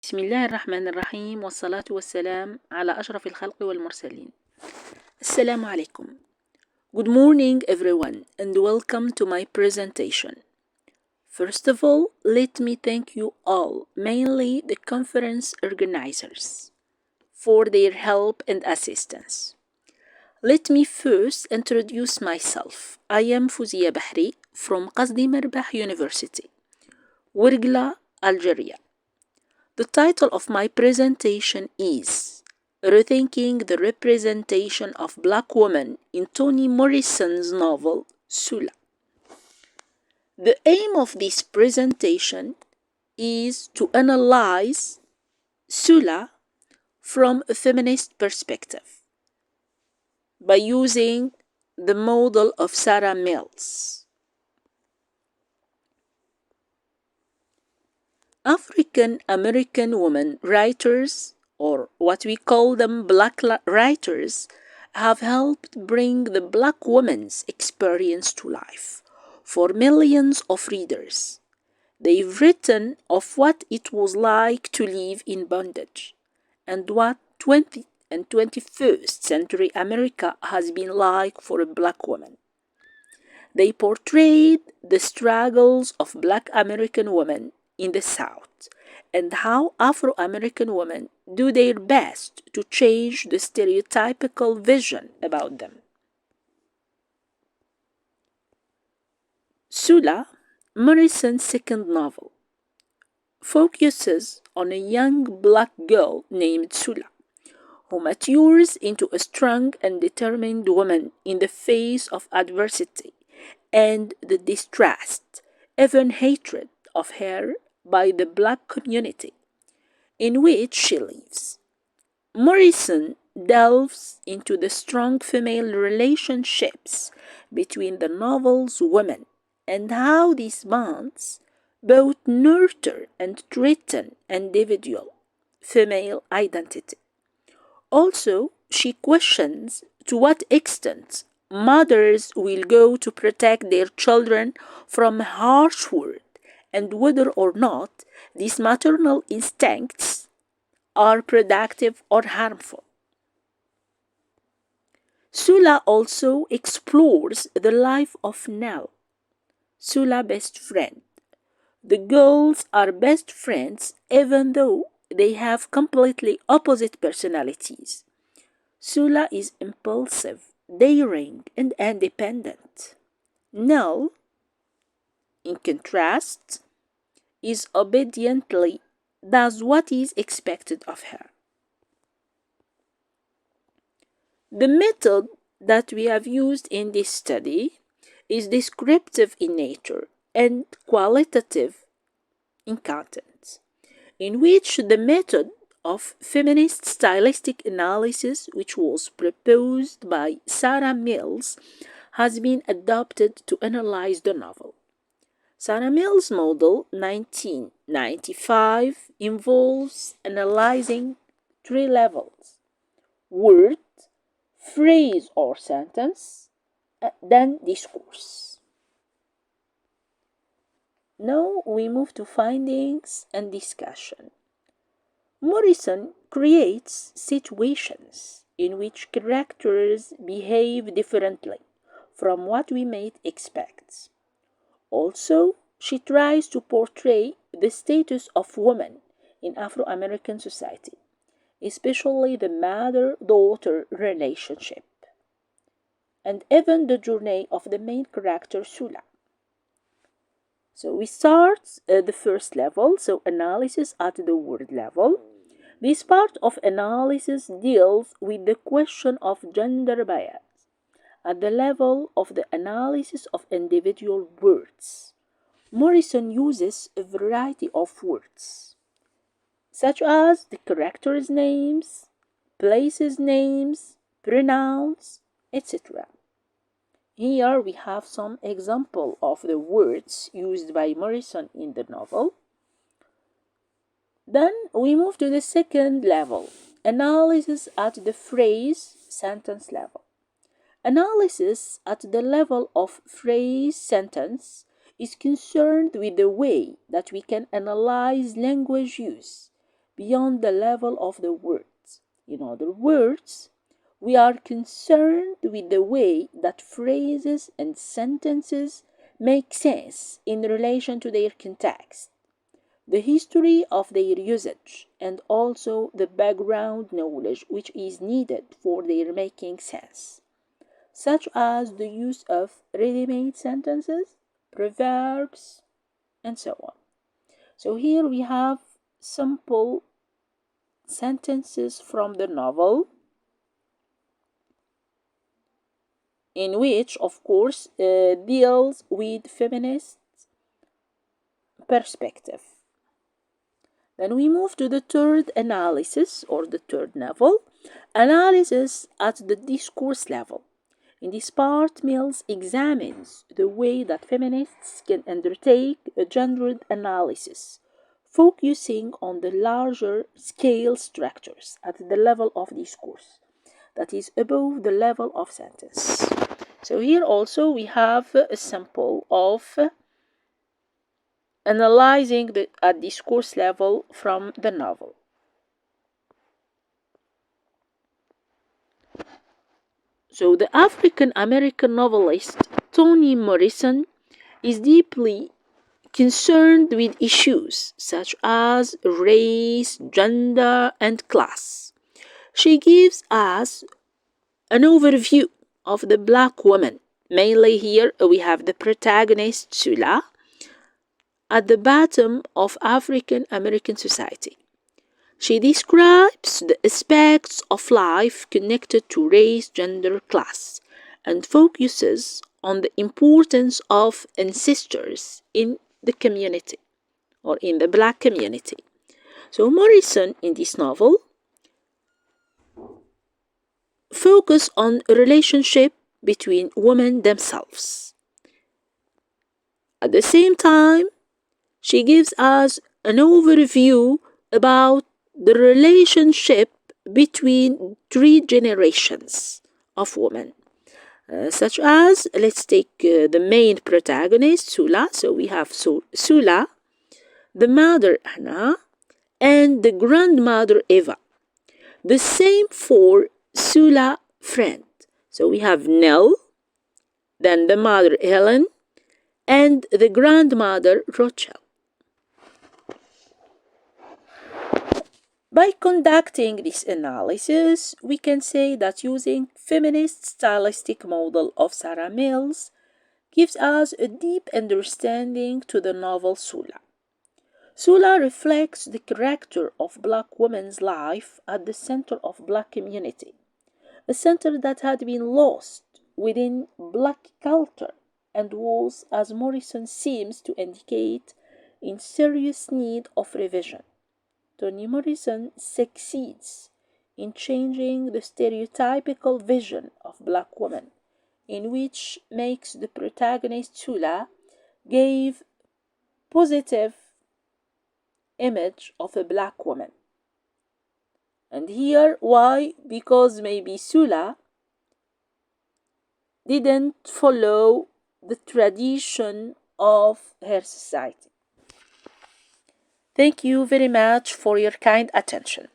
بسم الله الرحمن الرحيم والصلاة والسلام على أشرف الخلق والمرسلين. السلام عليكم. Good morning everyone and welcome to my presentation. First of all, let me thank you all, mainly the conference organizers, for their help and assistance. Let me first introduce myself. I am Fouzia Bahri from Kasdi Merbah University, Ouargla, Algeria. The title of my presentation is Rethinking the Representation of Black Women in Toni Morrison's novel, Sula. The aim of this presentation is to analyze Sula from a feminist perspective by using the model of Sarah Mills. African American women writers, or what we call them Black writers, have helped bring the Black woman's experience to life for millions of readers. They've written of what it was like to live in bondage and what 20th and 21st century America has been like for a Black woman. They portrayed the struggles of Black American women in the South and how Afro-American women do their best to change the stereotypical vision about them. Sula, Morrison's second novel, focuses on a young Black girl named Sula, who matures into a strong and determined woman in the face of adversity and the distrust, even hatred of her by the Black community in which she lives. Morrison delves into the strong female relationships between the novel's women and how these bonds both nurture and threaten individual female identity. Also, she questions to what extent mothers will go to protect their children from harsh words and whether or not these maternal instincts are productive or harmful. Sula also explores the life of Nell, Sula's best friend. The girls are best friends even though they have completely opposite personalities. Sula is impulsive, daring, and independent. Nell, in contrast, is obediently does what is expected of her. The method that we have used in this study is descriptive in nature and qualitative in content, in which the method of feminist stylistic analysis, which was proposed by Sarah Mills, has been adopted to analyze the novel. Sarah Mills' model 1995 involves analyzing three levels: word, phrase or sentence, then discourse. Now we move to findings and discussion. Morrison creates situations in which characters behave differently from what we might expect. Also, she tries to portray the status of women in Afro-American society, especially the mother-daughter relationship, and even the journey of the main character Sula. So we start at the first level, so analysis at the word level. This part of analysis deals with the question of gender bias at the level of the analysis of individual words. Morrison uses a variety of words, such as the characters' names, places' names, pronouns, etc. Here we have some example of the words used by Morrison in the novel. Then we move to the second level, analysis at the phrase-sentence level. Analysis at the level of phrase-sentence is concerned with the way that we can analyze language use, beyond the level of the words. In other words, we are concerned with the way that phrases and sentences make sense in relation to their context, the history of their usage, and also the background knowledge which is needed for their making sense, such as the use of ready-made sentences, proverbs, and so on. So here we have simple sentences from the novel, in which, of course, deals with feminist perspective. Then we move to the third analysis, or the third level, analysis at the discourse level. In this part, Mills examines the way that feminists can undertake a gendered analysis, focusing on the larger scale structures at the level of discourse, that is above the level of sentence. So here also we have a sample of analyzing at discourse level from the novel. So the African American novelist Toni Morrison is deeply concerned with issues such as race, gender, and class. She gives us an overview of the black woman. Mainly here we have the protagonist Sula at the bottom of African American society. She describes the aspects of life connected to race, gender, class, and focuses on the importance of ancestors in the community, or in the black community. So Morrison, in this novel, focus on a relationship between women themselves. At the same time, she gives us an overview about the relationship between three generations of women, such as, let's take the main protagonist, Sula. So we have Sula, the mother Anna, and the grandmother Eva. The same for Sula friend. So we have Nell, then the mother Helen, and the grandmother Rochelle. By conducting this analysis, we can say that using feminist stylistic model of Sarah Mills gives us a deep understanding to the novel Sula. Sula reflects the character of black women's life at the center of black community, a center that had been lost within black culture and was, as Morrison seems to indicate, in serious need of revision. Toni Morrison succeeds in changing the stereotypical vision of black women, in which makes the protagonist Sula give positive image of a black woman. And here, why? Because maybe Sula didn't follow the tradition of her society. Thank you very much for your kind attention.